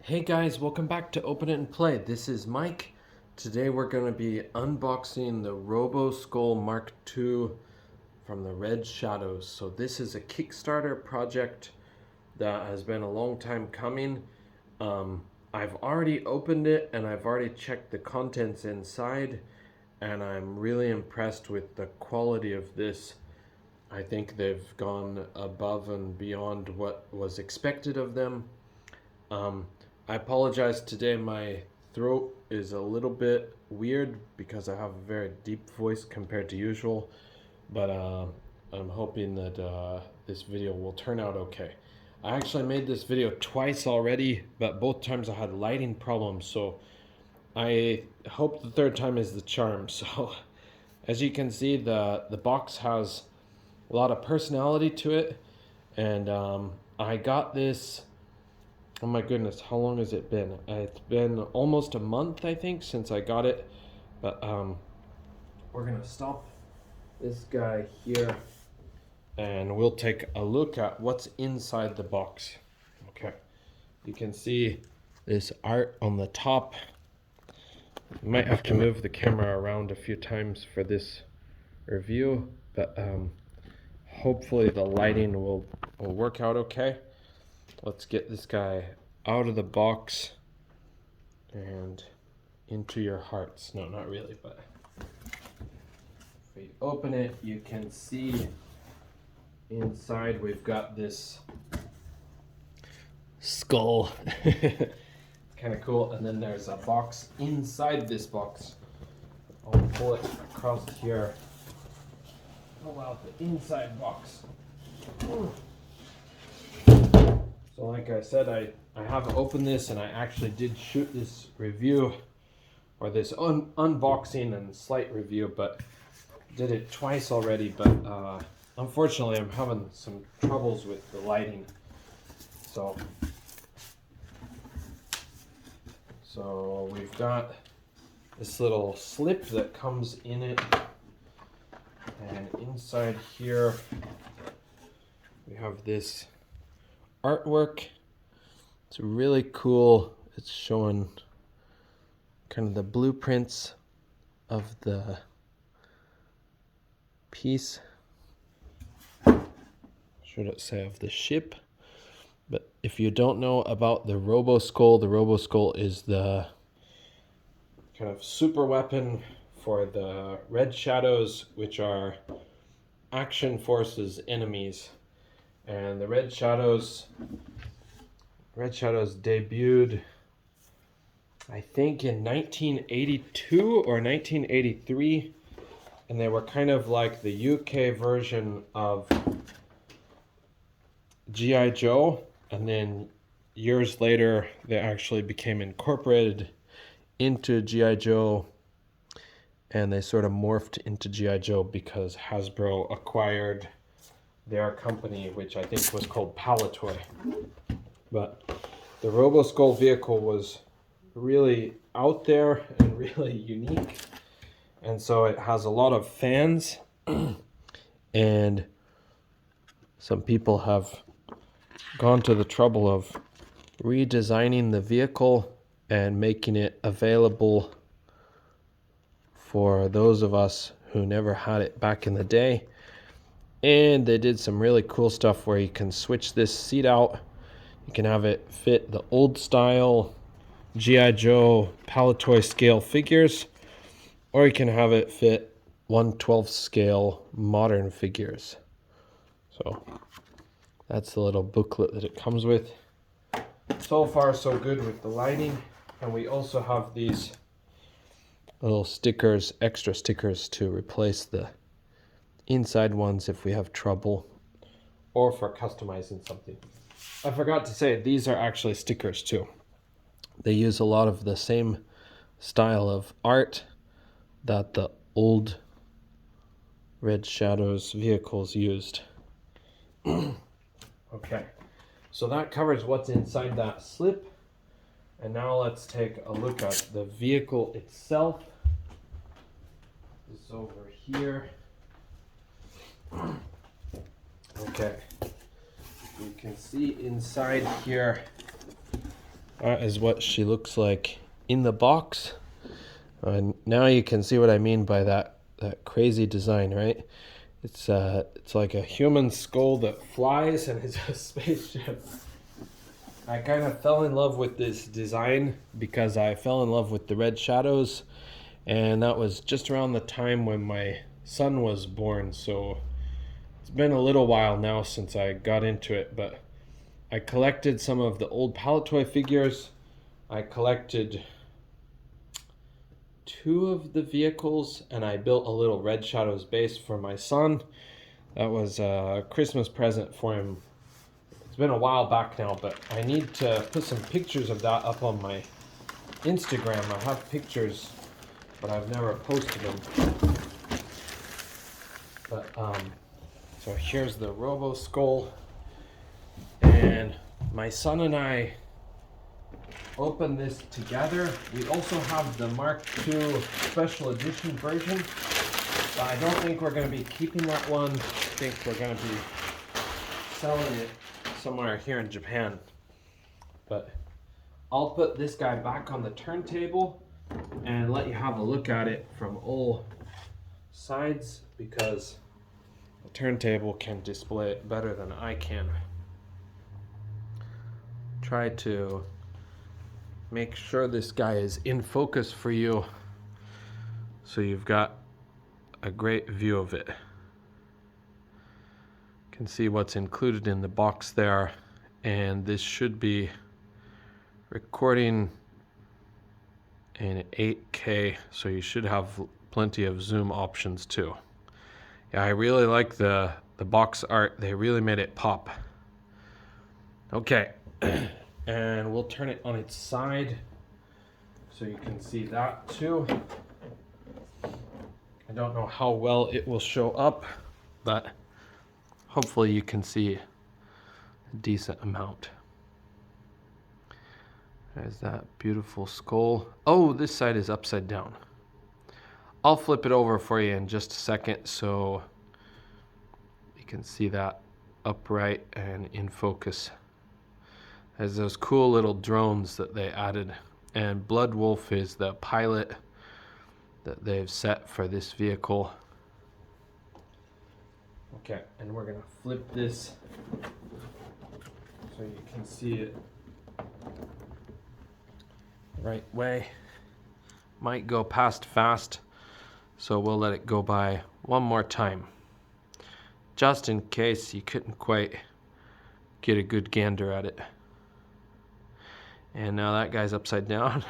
Hey guys, welcome back to Open It and Play. This is Mike. Today we're going to be unboxing the ROBOSKULL MKII from the Red Shadows. So this is a Kickstarter project that has been a long time coming. I've already opened it and I've already checked the contents inside, and I'm really impressed with the quality of this. I think they've gone above and beyond what was expected of them. I apologize today, my throat is a little bit weird because I have a very deep voice compared to usual, but I'm hoping that this video will turn out okay. I actually made this video twice already, but both times I had lighting problems, so I hope the third time is the charm. So as you can see, the box has a lot of personality to it, and I got this. Oh my goodness, how long has it been? It's been almost a month, I think, since I got it. But we're gonna stop this guy here and we'll take a look at what's inside the box. Okay, you can see this art on the top. You might have to move the camera around a few times for this review, but hopefully the lighting will work out okay. Let's get this guy out of the box and into your hearts. No, not really, but if we open it, you can see inside we've got this skull. Kind of cool. And then there's a box inside this box. I'll pull it across here. Pull out the inside box. So like I said, I have opened this and I actually did shoot this review, or this unboxing and slight review, but did it twice already. But unfortunately I'm having some troubles with the lighting. So we've got this little slip that comes in it, and inside here we have this artwork. It's really cool. It's showing kind of the blueprints of the piece. Should it say of the ship? But if you don't know about the ROBOSKULL is the kind of super weapon for the Red Shadows, which are Action Forces enemies. And the Red Shadows debuted, I think, in 1982 or 1983, and they were kind of like the UK version of G.I.Joe, and then years later they actually became incorporated into G.I.Joe, and they sort of morphed into G.I.Joe because Hasbro acquired their company, which I think was called Palitoy. But the ROBOSKULL vehicle was really out there and really unique, and so it has a lot of fans and some people have gone to the trouble of redesigning the vehicle and making it available for those of us who never had it back in the day. And they did some really cool stuff where you can switch this seat out. You can have it fit the old style G.I. Joe Palitoy scale figures, or you can have it fit 1/12 scale modern figures. So that's the little booklet that it comes with. So far so good with the lighting. And we also have these little stickers, extra stickers, to replace the inside ones if we have trouble, or for customizing something. I forgot to say, these are actually stickers too. They use a lot of the same style of art that the old Red Shadows vehicles used. Okay, so that covers what's inside that slip. And now let's take a look at the vehicle itself. This is over here. Okay, you can see inside here That is what she looks like in the box. Now you can see what I mean by that crazy design, right? It's like a human skull that flies and is a spaceship. I kind of fell in love with this design because I fell in love with the red shadows, and that was just around the time when my son was born. So it's been a little while now since I got into it, but I collected some of the old Pallet Toy figures. I collected 2 of the vehicles, and I built a little Red Shadows base for my son. That was a Christmas present for him. It's been a while back now, but I need to put some pictures of that up on my Instagram. I have pictures, but I've never posted them. But so here's the ROBOSKULL, and my son and I open this together. We also have the Mark II special edition version, but I don't think we're going to be keeping that one. I think we're going to be selling it somewhere here in Japan. But I'll put this guy back on the turntable and let you have a look at it from all sides, because the turntable can display it better than I can. Try to make sure this guy is in focus for you so you've got a great view of it. You can see what's included in the box there, and this should be recording in 8K, so you should have plenty of zoom options too. Yeah, I really like the box art. They really made it pop. Okay. And we'll turn it on its side so you can see that too. I don't know how well it will show up, but hopefully you can see a decent amount. There's that beautiful skull. Oh, this side is upside down. I'll flip it over for you in just a second so you can see that upright and in focus. There's those cool little drones that they added, and Blood Wolf is the pilot that they've set for this vehicle. Okay, and we're gonna flip this so you can see it the right way. Might go past fast, so we'll let it go by one more time, just in case you couldn't quite get a good gander at it. And now that guy's upside down.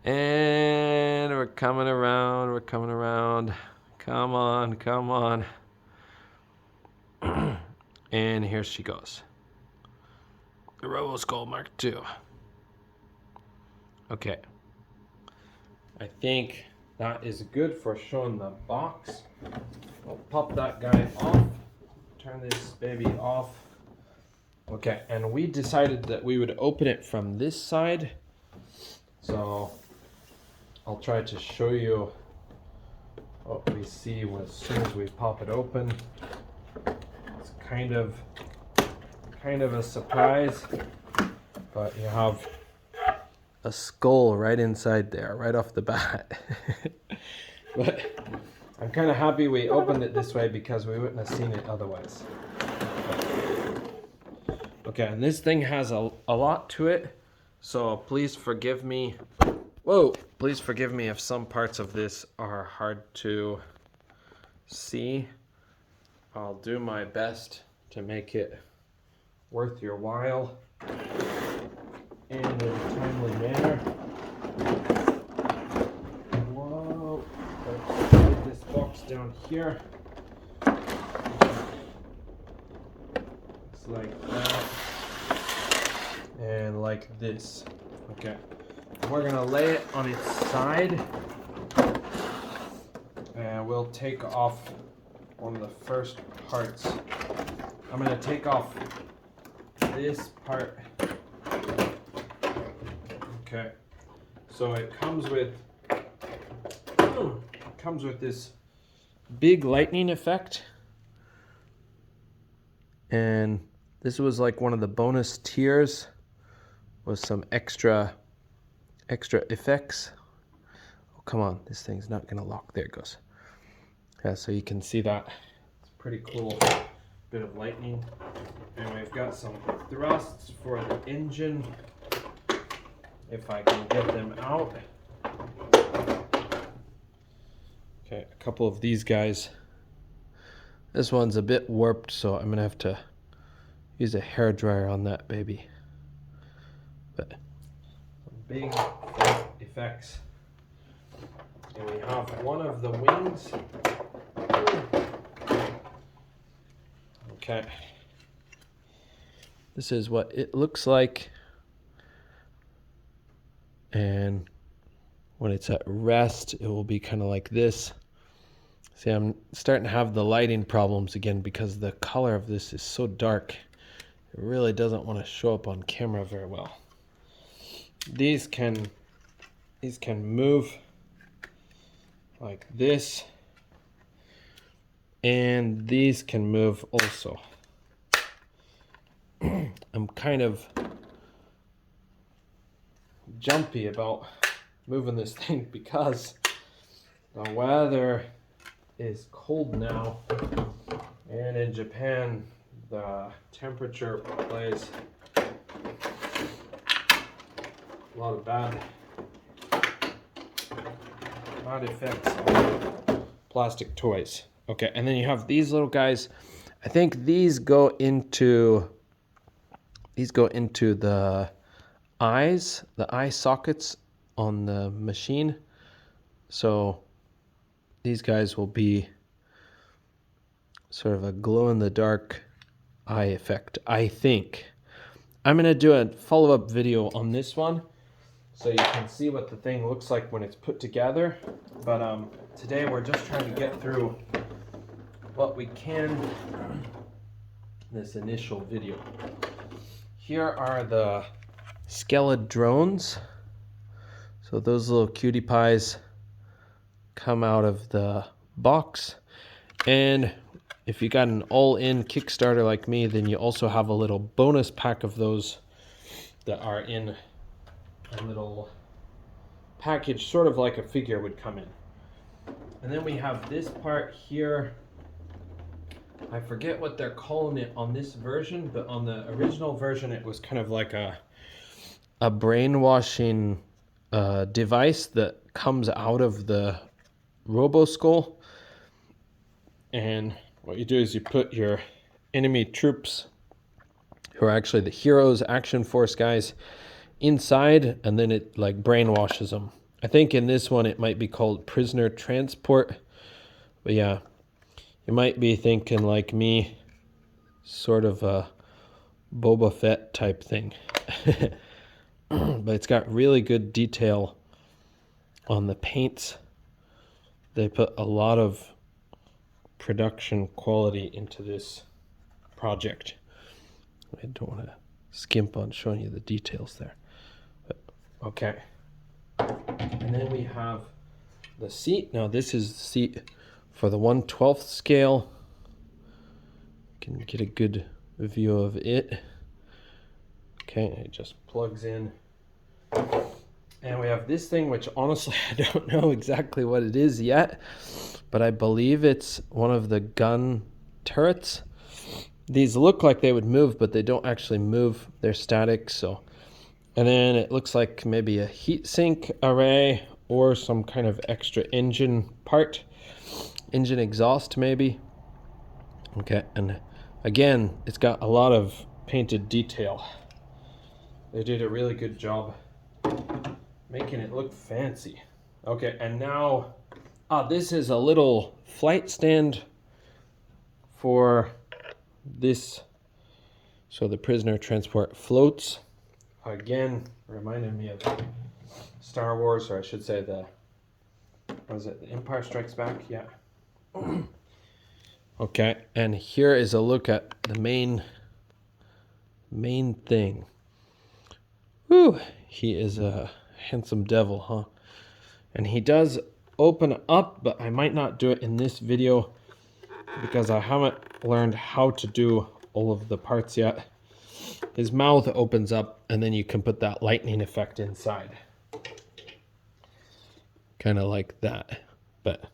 And we're coming around, we're coming around. Come on, come on. And here she goes. The ROBOSKULL Mark II. Okay. I think that is good for showing the box. I'll pop that guy off. Turn this baby off. Okay, and we decided that we would open it from this side. So I'll try to show you what we see as soon as we pop it open. It's kind of a surprise, but you have a skull right inside there, right off the bat. But I'm kind of happy we opened it this way because we wouldn't have seen it otherwise. Okay, and this thing has a lot to it, so please forgive me. Whoa! Please forgive me if some parts of this are hard to see. I'll do my best to make it worth your while and in a timely manner. Whoa! Let's put this box down here. Looks like that. And like this. Okay. We're gonna lay it on its side, and we'll take off one of the first parts. I'm gonna take off this part. Okay. So it comes with this big lightning effect, and this was like one of the bonus tiers with some extra effects. Oh, come on, this thing's not gonna lock. There it goes. Yeah, so you can see that. It's pretty cool. Bit of lightning. And we've got some thrusts for the engine, if I can get them out. Okay, a couple of these guys. This one's a bit warped, so I'm gonna have to use a hairdryer on that baby. But some big effects. And we have one of the wings. Okay. This is what it looks like. And when it's at rest, it will be kind of like this. See, I'm starting to have the lighting problems again because the color of this is so dark. It really doesn't want to show up on camera very well. These can move like this, and these can move also. I'm kind of jumpy about moving this thing because the weather is cold now, and in Japan the temperature plays a lot of bad effects on plastic toys. Okay, and then you have these little guys. I think these go into the eyes, the eye sockets on the machine. So these guys will be sort of a glow-in-the-dark eye effect, I think. I'm going to do a follow-up video on this one so you can see what the thing looks like when it's put together. But today we're just trying to get through what we can in this initial video. Here are the Skele Drones. So those little cutie pies come out of the box. And if you got an all-in Kickstarter like me, then you also have a little bonus pack of those that are in a little package, sort of like a figure would come in. And then we have this part here. I forget what they're calling it on this version, but on the original version it was kind of like a brainwashing device that comes out of the ROBOSKULL. And what you do is you put your enemy troops, who are actually the heroes, action force guys, inside, and then it like brainwashes them. I think in this one it might be called prisoner transport. But yeah, you might be thinking like me, sort of a Boba Fett type thing. But it's got really good detail on the paints. They put a lot of production quality into this project. I don't want to skimp on showing you the details there. But, okay. And then we have the seat. Now this is the seat for the 1/12 scale. You can get a good view of it. Okay, it just plugs in. And we have this thing, which honestly I don't know exactly what it is yet, but I believe it's one of the gun turrets. These look like they would move, but they don't actually move. They're static. So, and then it looks like maybe a heat sink array or some kind of extra engine part, engine exhaust maybe. Okay, and again, it's got a lot of painted detail. They did a really good job making it look fancy. Okay, and now this is a little flight stand for this, so the prisoner transport floats. Again, reminded me of Star Wars, or I should say the, what is it, The Empire Strikes Back? Yeah. Okay, and here is a look at the main thing. Whew, he is a handsome devil, huh? And he does open up, but I might not do it in this video because I haven't learned how to do all of the parts yet. his mouth opens up, and then you can put that lightning effect inside. Kind of like that. But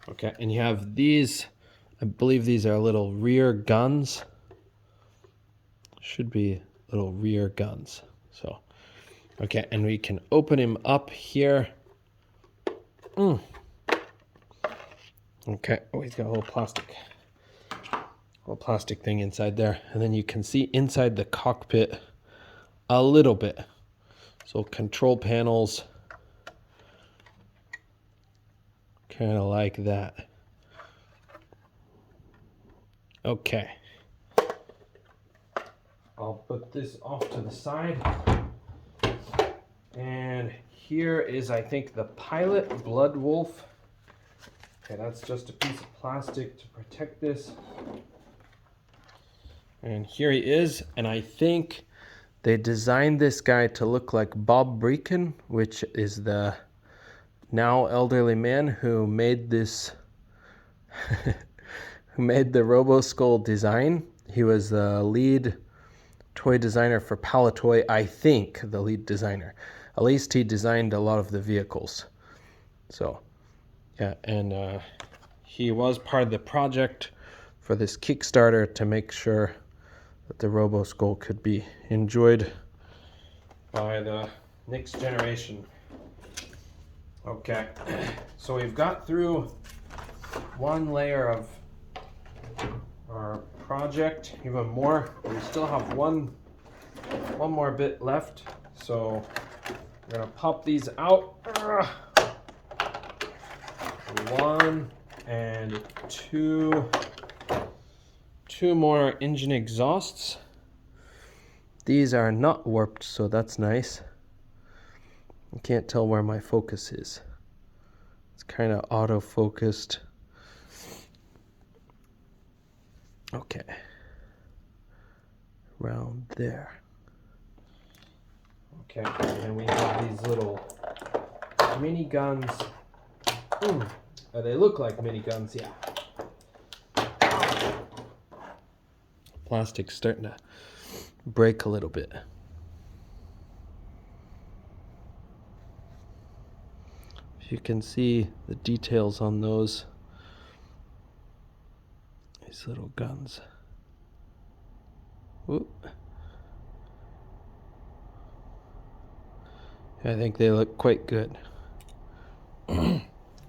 okay, and you have these, I believe these are little rear guns. Should be little rear guns. So, okay, and we can open him up here. Okay, oh, he's got a little plastic thing inside there. And then you can see inside the cockpit a little bit. So control panels, kind of like that. Okay. I'll put this off to the side. And here is, I think, the pilot Blood Wolf. Okay, that's just a piece of plastic to protect this. And here he is, and I think they designed this guy to look like Bob Breakin, which is the now elderly man who made this, who made the ROBOSKULL design. He was the lead toy designer for Palatoy, I think, the lead designer. At least he designed a lot of the vehicles. So, yeah, and he was part of the project for this Kickstarter to make sure that the ROBOSKULL could be enjoyed by the next generation. Okay, so we've got through one layer of our project, even more. We still have one more bit left, so we're gonna pop these out. One and two more engine exhausts. These are not warped, so that's nice. I can't tell where my focus is. It's kind of auto-focused. Okay. Around there. Okay, and we have these little mini guns. They look like mini guns, yeah. Plastic's starting to break a little bit. If you can see the details on these little guns. Whoop. I think they look quite good.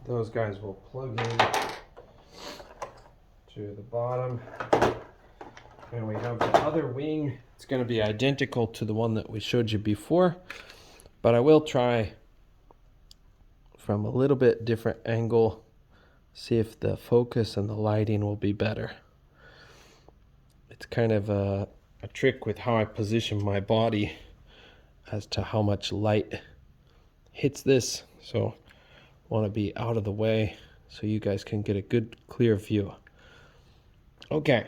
Those guys will plug in to the bottom. And we have the other wing. It's going to be identical to the one that we showed you before, but I will try from a little bit different angle, see if the focus and the lighting will be better. It's kind of a trick with how I position my body as to how much light hits this. So I want to be out of the way so you guys can get a good clear view. Okay.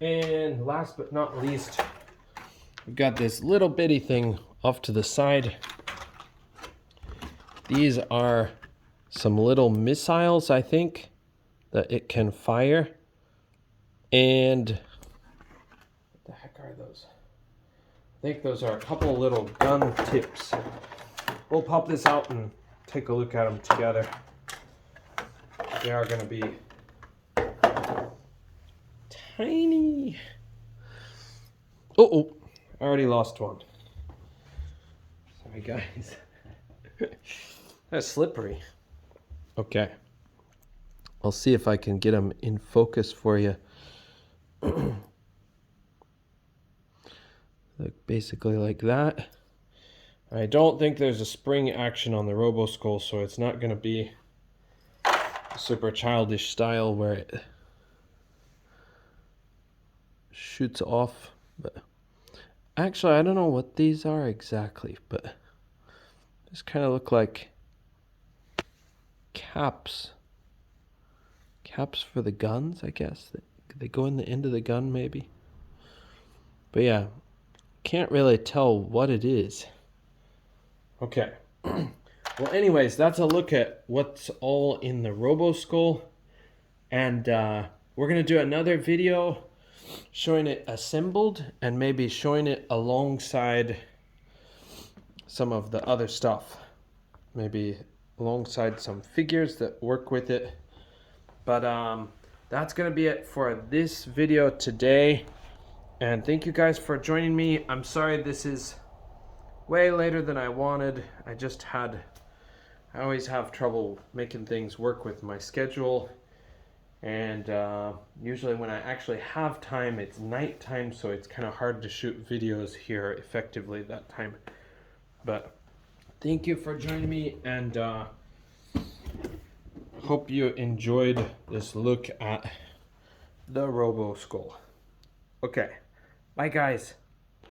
And last but not least, we've got this little bitty thing off to the side. These are some little missiles, I think, that it can fire. And what the heck are those? I think those are a couple of little gun tips. We'll pop this out and take a look at them together. They are going to be tiny. Oh, I already lost one. Sorry, guys. That's slippery. Okay. I'll see if I can get them in focus for you. Look basically like that. I don't think there's a spring action on the ROBOSKULL, so it's not going to be a super childish style where it shoots off. But actually, I don't know what these are exactly, but this kind of look like caps for the guns, I guess. They go in the end of the gun, maybe. But yeah, can't really tell what it is. Okay. Well, anyways, that's a look at what's all in the ROBOSKULL. And we're going to do another video showing it assembled and maybe showing it alongside some of the other stuff. Maybe alongside some figures that work with it. But that's gonna be it for this video today. And thank you guys for joining me. I'm sorry this is way later than I wanted. I always have trouble making things work with my schedule. And usually when I actually have time, it's nighttime, so it's kind of hard to shoot videos here effectively that time. But thank you for joining me, and hope you enjoyed this look at the RoboSkull. Okay, bye guys.